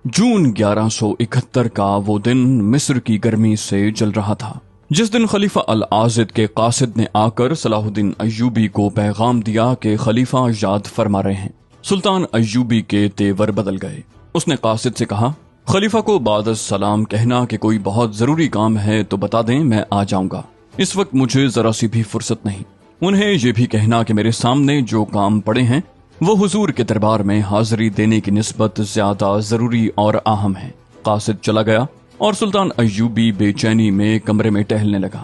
جون 1171 کا وہ دن مصر کی گرمی سے جل رہا تھا، جس دن خلیفہ العازد کے قاصد نے آ کر صلاح الدین ایوبی کو پیغام دیا کہ خلیفہ یاد فرما رہے ہیں۔ سلطان ایوبی کے تیور بدل گئے۔ اس نے قاصد سے کہا، خلیفہ کو بعد السلام کہنا کہ کوئی بہت ضروری کام ہے تو بتا دیں، میں آ جاؤں گا۔ اس وقت مجھے ذرا سی بھی فرصت نہیں۔ انہیں یہ بھی کہنا کہ میرے سامنے جو کام پڑے ہیں وہ حضور کے دربار میں حاضری دینے کی نسبت زیادہ ضروری اور اہم ہے۔ قاصد چلا گیا اور سلطان ایوبی بے چینی میں کمرے میں ٹہلنے لگا۔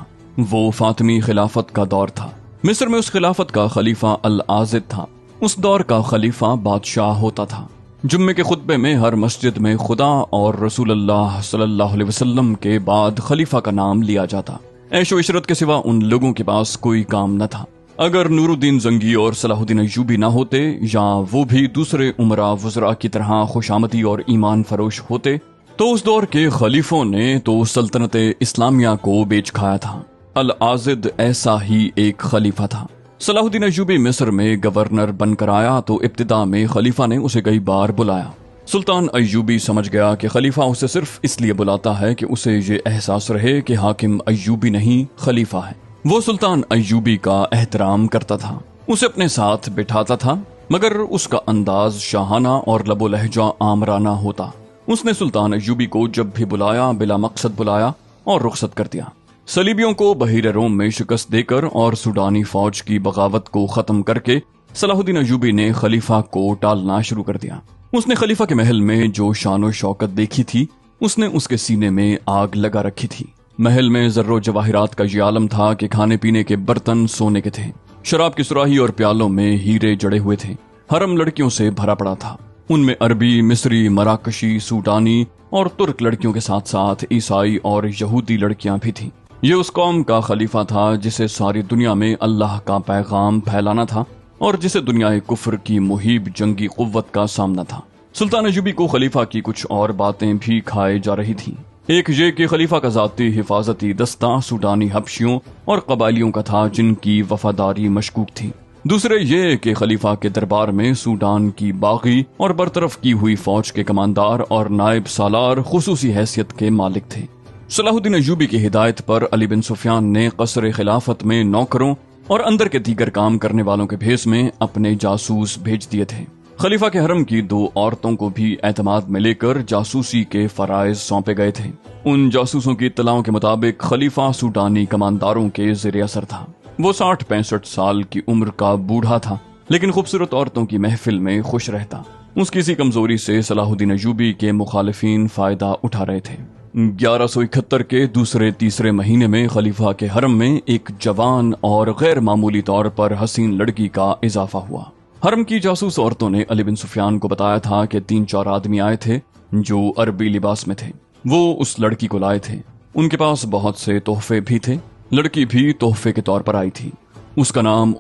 وہ فاطمی خلافت کا دور تھا۔ مصر میں اس خلافت کا خلیفہ العازد تھا۔ اس دور کا خلیفہ بادشاہ ہوتا تھا۔ جمعے کے خطبے میں ہر مسجد میں خدا اور رسول اللہ صلی اللہ علیہ وسلم کے بعد خلیفہ کا نام لیا جاتا۔ عیش و عشرت کے سوا ان لوگوں کے پاس کوئی کام نہ تھا۔ اگر نور الدین زنگی اور صلاح الدین ایوبی نہ ہوتے یا وہ بھی دوسرے امراء وزراء کی طرح خوشامدی اور ایمان فروش ہوتے تو اس دور کے خلیفوں نے تو سلطنت اسلامیہ کو بیچ کھایا تھا۔ العازد ایسا ہی ایک خلیفہ تھا۔ صلاح الدین ایوبی مصر میں گورنر بن کر آیا تو ابتدا میں خلیفہ نے اسے کئی بار بلایا۔ سلطان ایوبی سمجھ گیا کہ خلیفہ اسے صرف اس لیے بلاتا ہے کہ اسے یہ احساس رہے کہ حاکم ایوبی نہیں خلیفہ ہے۔ وہ سلطان ایوبی کا احترام کرتا تھا، اسے اپنے ساتھ بٹھاتا تھا، مگر اس کا انداز شاہانہ اور لب و لہجہ آمرانہ ہوتا۔ اس نے سلطان ایوبی کو جب بھی بلایا بلا مقصد بلایا اور رخصت کر دیا۔ صلیبیوں کو بحیرہ روم میں شکست دے کر اور سوڈانی فوج کی بغاوت کو ختم کر کے صلاح الدین ایوبی نے خلیفہ کو ٹالنا شروع کر دیا۔ اس نے خلیفہ کے محل میں جو شان و شوکت دیکھی تھی، اس نے اس کے سینے میں آگ لگا رکھی تھی۔ محل میں زر و جواہرات کا یہ عالم تھا کہ کھانے پینے کے برتن سونے کے تھے، شراب کی سراہی اور پیالوں میں ہیرے جڑے ہوئے تھے۔ حرم لڑکیوں سے بھرا پڑا تھا، ان میں عربی، مصری، مراکشی، سوڈانی اور ترک لڑکیوں کے ساتھ ساتھ عیسائی اور یہودی لڑکیاں بھی تھیں۔ یہ اس قوم کا خلیفہ تھا جسے ساری دنیا میں اللہ کا پیغام پھیلانا تھا اور جسے دنیا کفر کی مہیب جنگی قوت کا سامنا تھا۔ سلطان ایوبی کو خلیفہ کی کچھ اور باتیں بھی کھائے جا رہی تھیں۔ ایک یہ کہ خلیفہ کا ذاتی حفاظتی دستہ سوڈانی حبشیوں اور قبائلیوں کا تھا جن کی وفاداری مشکوک تھی۔ دوسرے یہ کہ خلیفہ کے دربار میں سوڈان کی باغی اور برطرف کی ہوئی فوج کے کماندار اور نائب سالار خصوصی حیثیت کے مالک تھے۔ صلاح الدین ایوبی کی ہدایت پر علی بن سفیان نے قصر خلافت میں نوکروں اور اندر کے دیگر کام کرنے والوں کے بھیس میں اپنے جاسوس بھیج دیے تھے۔ خلیفہ کے حرم کی 2 عورتوں کو بھی اعتماد میں لے کر جاسوسی کے فرائض سونپے گئے تھے۔ ان جاسوسوں کی اطلاعوں کے مطابق خلیفہ سوڈانی کمانداروں کے زیر اثر تھا۔ وہ 60-65 سال کی عمر کا بوڑھا تھا، لیکن خوبصورت عورتوں کی محفل میں خوش رہتا۔ اس کی اسی کمزوری سے صلاح الدین ایوبی کے مخالفین فائدہ اٹھا رہے تھے۔ 1171 کے دوسرے تیسرے مہینے میں خلیفہ کے حرم میں ایک جوان اور غیر معمولی طور پر حسین لڑکی کا اضافہ ہوا۔ حرم کی جاسوس عورتوں نے علی بن سفیان کو بتایا تھا کہ 3-4 آدمی آئے تھے جو عربی لباس میں تھے۔ وہ اس لڑکی کو لائے تھے۔ ان کے پاس بہت سے تحفے بھی تھے۔ لڑکی بھی تحفے کے طور پر آئی تھی۔ اس کا نام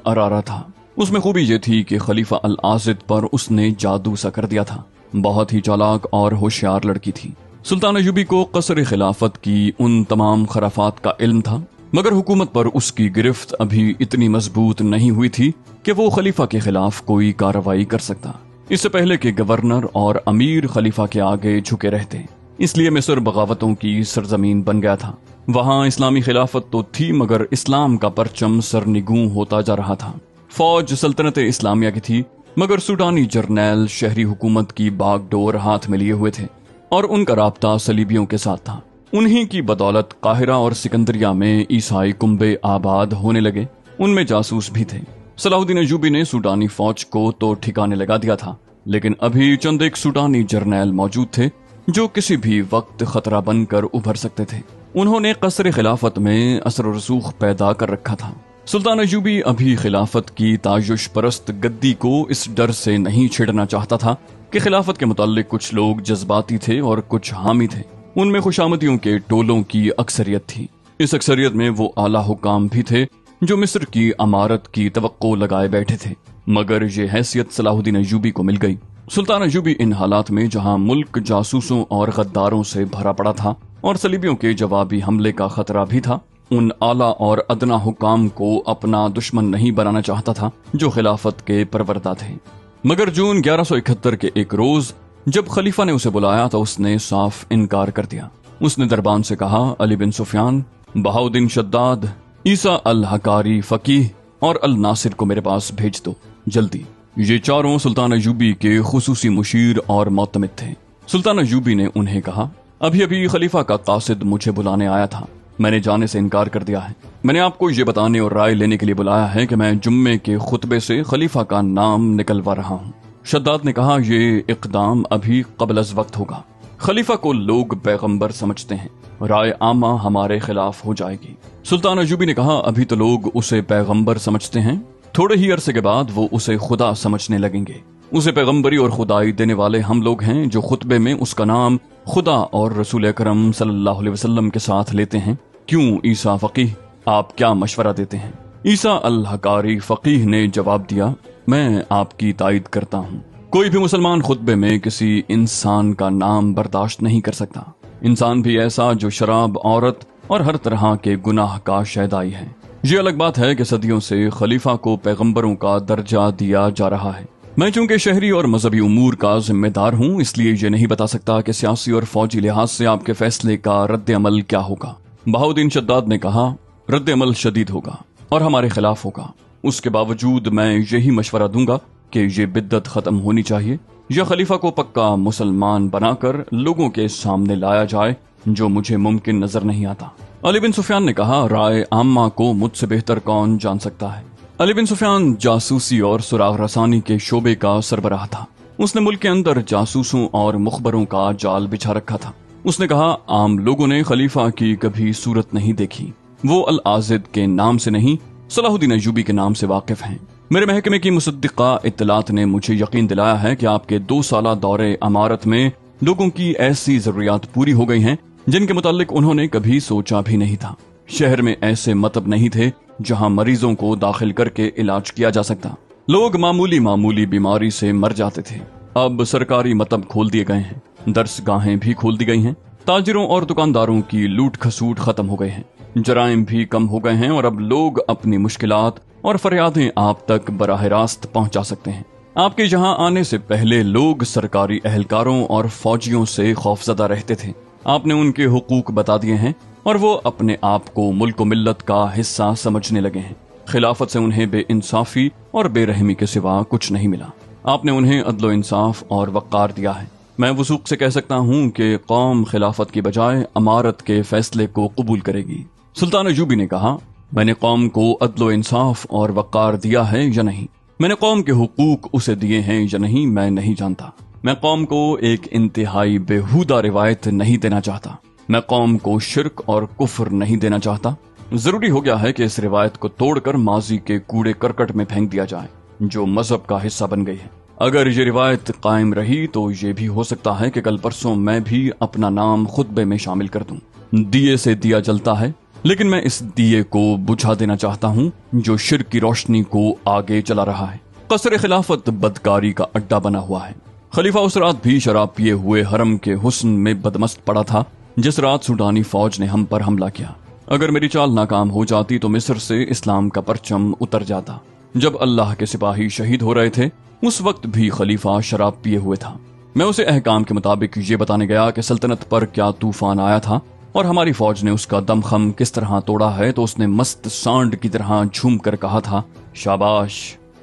ارارہ تھا۔ اس میں خوبی یہ تھی کہ خلیفہ العازد پر اس نے جادو سا کر دیا تھا۔ بہت ہی چالاک اور ہوشیار لڑکی تھی۔ سلطان ایوبی کو قصر خلافت کی ان تمام خرافات کا علم تھا، مگر حکومت پر اس کی گرفت ابھی اتنی مضبوط نہیں ہوئی تھی کہ وہ خلیفہ کے خلاف کوئی کارروائی کر سکتا۔ اس سے پہلے کہ گورنر اور امیر خلیفہ کے آگے جھکے رہتے، اس لیے مصر بغاوتوں کی سرزمین بن گیا تھا۔ وہاں اسلامی خلافت تو تھی مگر اسلام کا پرچم سرنگوں ہوتا جا رہا تھا۔ فوج سلطنت اسلامیہ کی تھی مگر سوڈانی جرنیل شہری حکومت کی باغ ڈور ہاتھ میں لیے ہوئے تھے اور ان کا رابطہ صلیبیوں کے ساتھ تھا۔ انہی کی بدولت قاہرہ اور سکندریہ میں عیسائی کنبے آباد ہونے لگے۔ ان میں جاسوس بھی تھے۔ صلاح الدین ایوبی نے سوڈانی فوج کو تو ٹھکانے لگا دیا تھا، لیکن ابھی چند ایک سوڈانی جرنیل موجود تھے جو کسی بھی وقت خطرہ بن کر ابھر سکتے تھے۔ انہوں نے قصر خلافت میں اثر و رسوخ پیدا کر رکھا تھا۔ سلطان ایوبی ابھی خلافت کی تعیش پرست گدی کو اس ڈر سے نہیں چھیڑنا چاہتا تھا کہ خلافت کے متعلق کچھ لوگ جذباتی تھے اور کچھ حامی تھے۔ ان میں خوشامدیوں کے ٹولوں کی اکثریت تھی۔ اس اکثریت میں وہ اعلیٰ حکام بھی تھے جو مصر کی امارت کی توقع لگائے بیٹھے تھے، مگر یہ حیثیت صلاح الدین ایوبی کو مل گئی۔ سلطان ایوبی ان حالات میں جہاں ملک جاسوسوں اور غداروں سے بھرا پڑا تھا اور صلیبیوں کے جوابی حملے کا خطرہ بھی تھا، ان اعلیٰ اور ادنا حکام کو اپنا دشمن نہیں بنانا چاہتا تھا جو خلافت کے پروردہ تھے۔ مگر جون 1171 کے ایک روز جب خلیفہ نے اسے بلایا تو اس نے صاف انکار کر دیا۔ اس نے دربان سے کہا، علی بن سفیان، بہاؤدین شداد، عیسیٰ الحکاری فقیہ اور الناصر کو میرے پاس بھیج دو جلدی۔ یہ چاروں سلطان ایوبی کے خصوصی مشیر اور معتمد تھے۔ سلطان ایوبی نے انہیں کہا، ابھی ابھی خلیفہ کا قاصد مجھے بلانے آیا تھا، میں نے جانے سے انکار کر دیا ہے۔ میں نے آپ کو یہ بتانے اور رائے لینے کے لیے بلایا ہے کہ میں جمعے کے خطبے سے خلیفہ کا نام نکلوا رہا ہوں۔ شداد نے کہا، یہ اقدام ابھی قبل از وقت ہوگا۔ خلیفہ کو لوگ پیغمبر سمجھتے ہیں، رائے عامہ ہمارے خلاف ہو جائے گی۔ سلطان ایوبی نے کہا، ابھی تو لوگ اسے پیغمبر سمجھتے ہیں، تھوڑے ہی عرصے کے بعد وہ اسے خدا سمجھنے لگیں گے۔ اسے پیغمبری اور خدائی دینے والے ہم لوگ ہیں جو خطبے میں اس کا نام خدا اور رسول اکرم صلی اللہ علیہ وسلم کے ساتھ لیتے ہیں۔ کیوں عیسیٰ فقیہ، آپ کیا مشورہ دیتے ہیں؟ عیسیٰ الحکاری فقیہ نے جواب دیا، میں آپ کی تائید کرتا ہوں۔ کوئی بھی مسلمان خطبے میں کسی انسان کا نام برداشت نہیں کر سکتا، انسان بھی ایسا جو شراب، عورت اور ہر طرح کے گناہ کا شیدائی ہے۔ یہ الگ بات ہے کہ صدیوں سے خلیفہ کو پیغمبروں کا درجہ دیا جا رہا ہے۔ میں چونکہ شہری اور مذہبی امور کا ذمہ دار ہوں، اس لیے یہ نہیں بتا سکتا کہ سیاسی اور فوجی لحاظ سے آپ کے فیصلے کا رد عمل کیا ہوگا۔ بہاؤدین شداد نے کہا، رد عمل شدید ہوگا اور ہمارے خلاف ہوگا۔ اس کے باوجود میں یہی مشورہ دوں گا کہ یہ بدعت ختم ہونی چاہیے یا خلیفہ کو پکا مسلمان بنا کر لوگوں کے سامنے لایا جائے، جو مجھے ممکن نظر نہیں آتا۔ علی بن سفیان نے کہا، رائے عامہ کو مجھ سے بہتر کون جان سکتا ہے؟ علی بن سفیان جاسوسی اور سراغ رسانی کے شعبے کا سربراہ تھا۔ اس نے ملک کے اندر جاسوسوں اور مخبروں کا جال بچھا رکھا تھا۔ اس نے کہا، عام لوگوں نے خلیفہ کی کبھی صورت نہیں دیکھی، وہ العازد کے نام سے نہیں صلاح الدین ایوبی کے نام سے واقف ہیں۔ میرے محکمے کی مصدقہ اطلاعات نے مجھے یقین دلایا ہے کہ آپ کے 2 سالہ دورے امارت میں لوگوں کی ایسی ضروریات پوری ہو گئی ہیں جن کے متعلق انہوں نے کبھی سوچا بھی نہیں تھا۔ شہر میں ایسے مطب نہیں تھے جہاں مریضوں کو داخل کر کے علاج کیا جا سکتا، لوگ معمولی بیماری سے مر جاتے تھے۔ اب سرکاری مطب کھول دیے گئے ہیں، درس گاہیں بھی کھول دی گئی ہیں، تاجروں اور دکانداروں کی لوٹ کھسوٹ ختم ہو گئے ہیں، جرائم بھی کم ہو گئے ہیں اور اب لوگ اپنی مشکلات اور فریادیں آپ تک براہ راست پہنچا سکتے ہیں۔ آپ کے یہاں آنے سے پہلے لوگ سرکاری اہلکاروں اور فوجیوں سے خوفزدہ رہتے تھے، آپ نے ان کے حقوق بتا دیے ہیں اور وہ اپنے آپ کو ملک و ملت کا حصہ سمجھنے لگے ہیں۔ خلافت سے انہیں بے انصافی اور بے رحمی کے سوا کچھ نہیں ملا، آپ نے انہیں عدل و انصاف اور وقار دیا ہے۔ میں وثوق سے کہہ سکتا ہوں کہ قوم خلافت کی بجائے امارت کے فیصلے کو قبول کرے گی۔ سلطان ایوبی نے کہا، میں نے قوم کو عدل و انصاف اور وقار دیا ہے یا نہیں؟ میں نے قوم کے حقوق اسے دیے ہیں یا نہیں، میں نہیں جانتا۔ میں قوم کو ایک انتہائی بےہودہ روایت نہیں دینا چاہتا، میں قوم کو شرک اور کفر نہیں دینا چاہتا۔ ضروری ہو گیا ہے کہ اس روایت کو توڑ کر ماضی کے کوڑے کرکٹ میں پھینک دیا جائے جو مذہب کا حصہ بن گئی ہے۔ اگر یہ روایت قائم رہی تو یہ بھی ہو سکتا ہے کہ کل پرسوں میں بھی اپنا نام خطبے میں شامل کر دوں۔ دیے سے دیا جلتا ہے، لیکن میں اس دیے کو بجھا دینا چاہتا ہوں جو شرک کی روشنی کو آگے چلا رہا ہے۔ قصر خلافت بدکاری کا اڈا بنا ہوا ہے۔ خلیفہ اس رات بھی شراب پیے ہوئے حرم کے حسن میں بدمست پڑا تھا جس رات سوڈانی فوج نے ہم پر حملہ کیا۔ اگر میری چال ناکام ہو جاتی تو مصر سے اسلام کا پرچم اتر جاتا۔ جب اللہ کے سپاہی شہید ہو رہے تھے اس وقت بھی خلیفہ شراب پیے ہوئے تھا۔ میں اسے احکام کے مطابق یہ بتانے گیا کہ سلطنت پر کیا طوفان آیا تھا اور ہماری فوج نے اس کا دم خم کس طرح توڑا ہے، تو اس نے مست سانڈ کی طرح جھوم کر کہا تھا، شاباش،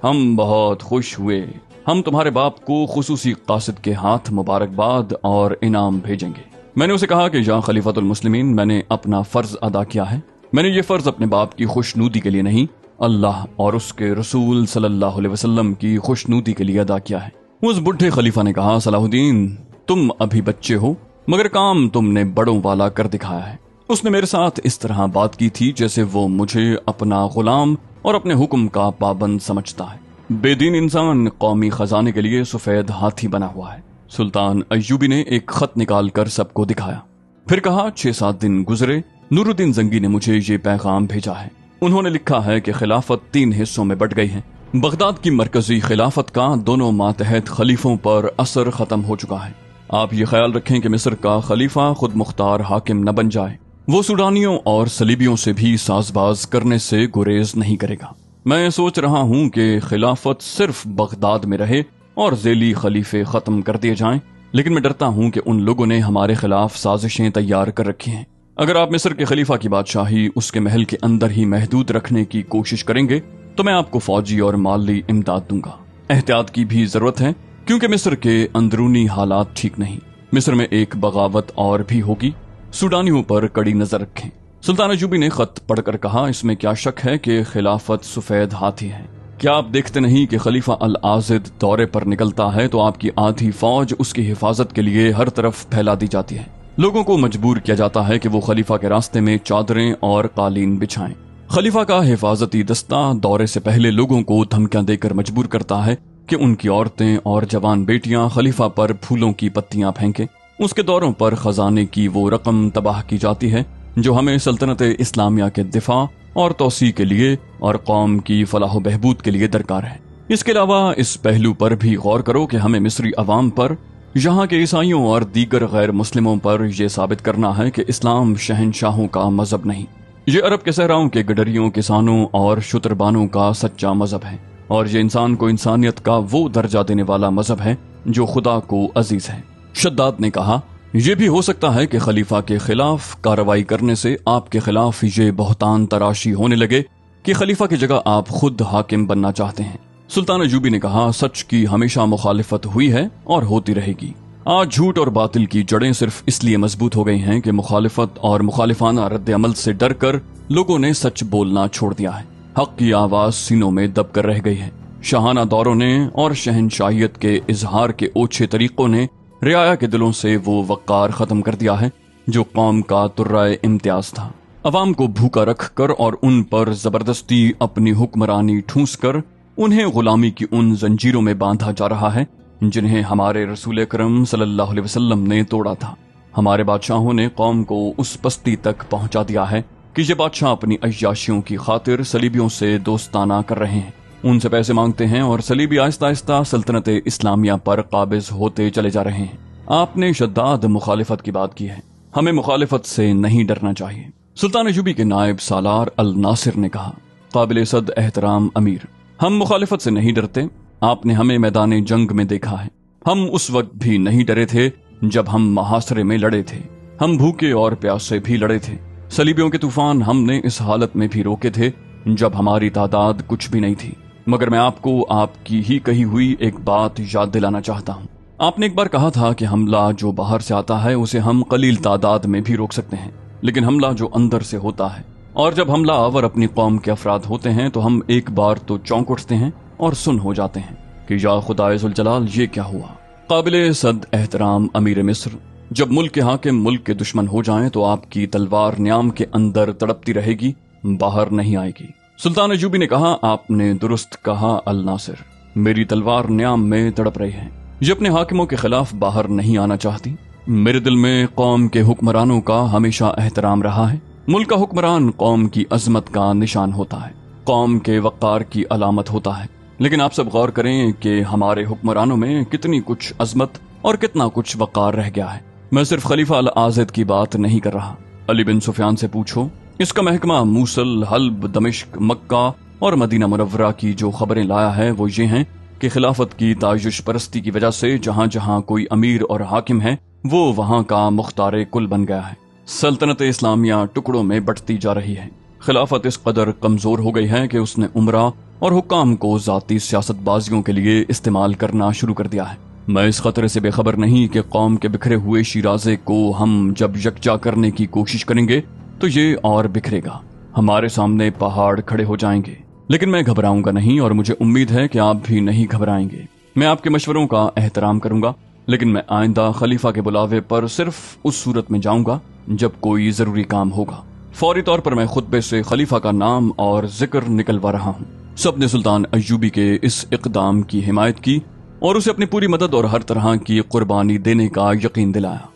ہم بہت خوش ہوئے، ہم تمہارے باپ کو خصوصی قاصد کے ہاتھ مبارکباد اور انعام بھیجیں گے۔ میں نے اسے کہا کہ یا خلیفۃ المسلمین، میں نے اپنا فرض ادا کیا ہے، میں نے یہ فرض اپنے باپ کی خوشنودی کے لیے نہیں، اللہ اور اس کے رسول صلی اللہ علیہ وسلم کی خوشنودی کے لیے ادا کیا ہے۔ اس بڈھے خلیفہ نے کہا، صلاح الدین، تم ابھی بچے ہو مگر کام تم نے بڑوں والا کر دکھایا ہے۔ اس نے میرے ساتھ اس طرح بات کی تھی جیسے وہ مجھے اپنا غلام اور اپنے حکم کا پابند سمجھتا ہے۔ بے دین انسان قومی خزانے کے لیے سفید ہاتھی بنا ہوا ہے۔ سلطان ایوبی نے ایک خط نکال کر سب کو دکھایا، پھر کہا، 6-7 دن گزرے، نور الدین زنگی نے مجھے یہ پیغام بھیجا ہے۔ انہوں نے لکھا ہے کہ خلافت 3 حصوں میں بٹ گئی ہے۔ بغداد کی مرکزی خلافت کا دونوں ماتحت خلیفوں پر اثر ختم ہو چکا ہے۔ آپ یہ خیال رکھیں کہ مصر کا خلیفہ خود مختار حاکم نہ بن جائے، وہ سوڈانیوں اور صلیبیوں سے بھی ساز باز کرنے سے گریز نہیں کرے گا۔ میں سوچ رہا ہوں کہ خلافت صرف بغداد میں رہے اور ذیلی خلیفے ختم کر دیے جائیں، لیکن میں ڈرتا ہوں کہ ان لوگوں نے ہمارے خلاف سازشیں تیار کر رکھی ہیں۔ اگر آپ مصر کے خلیفہ کی بادشاہی اس کے محل کے اندر ہی محدود رکھنے کی کوشش کریں گے تو میں آپ کو فوجی اور مالی امداد دوں گا۔ احتیاط کی بھی ضرورت ہے کیونکہ مصر کے اندرونی حالات ٹھیک نہیں۔ مصر میں ایک بغاوت اور بھی ہوگی، سوڈانیوں پر کڑی نظر رکھیں۔ سلطان ایوبی نے خط پڑھ کر کہا، اس میں کیا شک ہے کہ خلافت سفید ہاتھی ہے؟ کیا آپ دیکھتے نہیں کہ خلیفہ العازد دورے پر نکلتا ہے تو آپ کی آدھی فوج اس کی حفاظت کے لیے ہر طرف پھیلا دی جاتی ہے۔ لوگوں کو مجبور کیا جاتا ہے کہ وہ خلیفہ کے راستے میں چادریں اور قالین بچھائیں۔ خلیفہ کا حفاظتی دستہ دورے سے پہلے لوگوں کو دھمکیاں دے کر مجبور کرتا ہے کہ ان کی عورتیں اور جوان بیٹیاں خلیفہ پر پھولوں کی پتیاں پھینکیں۔ اس کے دوروں پر خزانے کی وہ رقم تباہ کی جاتی ہے جو ہمیں سلطنت اسلامیہ کے دفاع اور توسیع کے لیے اور قوم کی فلاح و بہبود کے لیے درکار ہے۔ اس کے علاوہ اس پہلو پر بھی غور کرو کہ ہمیں مصری عوام پر، یہاں کے عیسائیوں اور دیگر غیر مسلموں پر یہ ثابت کرنا ہے کہ اسلام شہنشاہوں کا مذہب نہیں، یہ عرب کے صحراؤں کے گڈریوں، کسانوں اور شتربانوں کا سچا مذہب ہے، اور یہ انسان کو انسانیت کا وہ درجہ دینے والا مذہب ہے جو خدا کو عزیز ہے۔ شداد نے کہا، یہ بھی ہو سکتا ہے کہ خلیفہ کے خلاف کارروائی کرنے سے آپ کے خلاف یہ بہتان تراشی ہونے لگے کہ خلیفہ کی جگہ آپ خود حاکم بننا چاہتے ہیں۔ سلطان ایوبی نے کہا، سچ کی ہمیشہ مخالفت ہوئی ہے اور ہوتی رہے گی۔ آج جھوٹ اور باطل کی جڑیں صرف اس لیے مضبوط ہو گئی ہیں کہ مخالفت اور مخالفانہ رد عمل سے ڈر کر لوگوں نے سچ بولنا چھوڑ دیا ہے۔ حق کی آواز سینوں میں دب کر رہ گئی ہے۔ شاہانہ دوروں نے اور شہنشاہیت کے اظہار کے اوچھے طریقوں نے رعایا کے دلوں سے وہ وقار ختم کر دیا ہے جو قوم کا ترائے امتیاز تھا۔ عوام کو بھوکا رکھ کر اور ان پر زبردستی اپنی حکمرانی ٹھونس کر انہیں غلامی کی ان زنجیروں میں باندھا جا رہا ہے جنہیں ہمارے رسول اکرم صلی اللہ علیہ وسلم نے توڑا تھا۔ ہمارے بادشاہوں نے قوم کو اس پستی تک پہنچا دیا ہے کہ یہ بادشاہ اپنی عیاشیوں کی خاطر صلیبیوں سے دوستانہ کر رہے ہیں، ان سے پیسے مانگتے ہیں اور صلیبی آہستہ آہستہ سلطنت اسلامیہ پر قابض ہوتے چلے جا رہے ہیں۔ آپ نے شداد مخالفت کی بات کی ہے، ہمیں مخالفت سے نہیں ڈرنا چاہیے۔ سلطان ایوبی کے نائب سالار الناصر نے کہا، قابل صد احترام امیر، ہم مخالفت سے نہیں ڈرتے۔ آپ نے ہمیں میدان جنگ میں دیکھا ہے، ہم اس وقت بھی نہیں ڈرے تھے جب ہم محاصرے میں لڑے تھے، ہم بھوکے اور پیاسے بھی لڑے تھے۔ صلیبیوں کے طوفان ہم نے اس حالت میں بھی روکے تھے جب ہماری تعداد کچھ بھی نہیں تھی۔ مگر میں آپ کو آپ کی ہی کہی ہوئی ایک بات یاد دلانا چاہتا ہوں۔ آپ نے ایک بار کہا تھا کہ حملہ جو باہر سے آتا ہے اسے ہم قلیل تعداد میں بھی روک سکتے ہیں، لیکن حملہ جو اندر سے ہوتا ہے، اور جب حملہ آور اپنی قوم کے افراد ہوتے ہیں تو ہم ایک بار تو چونک اٹھتے ہیں اور سن ہو جاتے ہیں کہ یا خدائے ذوالجلال یہ کیا ہوا۔ قابل صد احترام امیر مصر، جب ملک کے حاکم ملک کے دشمن ہو جائیں تو آپ کی تلوار نیام کے اندر تڑپتی رہے گی، باہر نہیں آئے گی۔ سلطان ایوبی نے کہا، آپ نے درست کہا الناصر، میری تلوار نیام میں تڑپ رہی ہے، یہ اپنے حاکموں کے خلاف باہر نہیں آنا چاہتی۔ میرے دل میں قوم کے حکمرانوں کا ہمیشہ احترام رہا ہے۔ ملک کا حکمران قوم کی عظمت کا نشان ہوتا ہے، قوم کے وقار کی علامت ہوتا ہے، لیکن آپ سب غور کریں کہ ہمارے حکمرانوں میں کتنی کچھ عظمت اور کتنا کچھ وقار رہ گیا ہے۔ میں صرف خلیفہ العازد کی بات نہیں کر رہا، علی بن سفیان سے پوچھو، اس کا محکمہ موصل، حلب، دمشق، مکہ اور مدینہ منورہ کی جو خبریں لایا ہے وہ یہ ہیں کہ خلافت کی تعیش پرستی کی وجہ سے جہاں جہاں کوئی امیر اور حاکم ہے وہ وہاں کا مختار کل بن گیا ہے۔ سلطنت اسلامیہ ٹکڑوں میں بٹتی جا رہی ہے۔ خلافت اس قدر کمزور ہو گئی ہے کہ اس نے عمرہ اور حکام کو ذاتی سیاست بازیوں کے لیے استعمال کرنا شروع کر دیا ہے۔ میں اس خطرے سے بے خبر نہیں کہ قوم کے بکھرے ہوئے شیرازے کو ہم جب یکجا کرنے کی کوشش کریں گے تو یہ اور بکھرے گا، ہمارے سامنے پہاڑ کھڑے ہو جائیں گے، لیکن میں گھبراؤں گا نہیں اور مجھے امید ہے کہ آپ بھی نہیں گھبرائیں گے۔ میں آپ کے مشوروں کا احترام کروں گا، لیکن میں آئندہ خلیفہ کے بلاوے پر صرف اس صورت میں جاؤں گا جب کوئی ضروری کام ہوگا۔ فوری طور پر میں خطبے سے خلیفہ کا نام اور ذکر نکلوا رہا ہوں۔ سب نے سلطان ایوبی کے اس اقدام کی حمایت کی اور اسے اپنی پوری مدد اور ہر طرح کی قربانی دینے کا یقین دلایا۔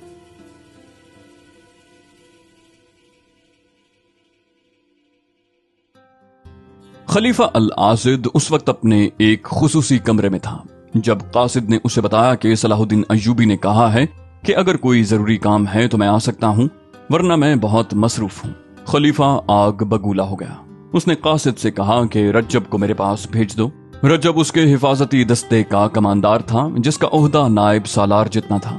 خلیفہ العازد اس وقت اپنے ایک خصوصی کمرے میں تھا جب قاصد نے اسے بتایا کہ صلاح الدین ایوبی نے کہا ہے کہ اگر کوئی ضروری کام ہے تو میں آ سکتا ہوں، ورنہ میں بہت مصروف ہوں۔ خلیفہ آگ بگولا ہو گیا۔ اس نے قاصد سے کہا کہ رجب کو میرے پاس بھیج دو۔ رجب اس کے حفاظتی دستے کا کماندار تھا جس کا عہدہ نائب سالار جتنا تھا۔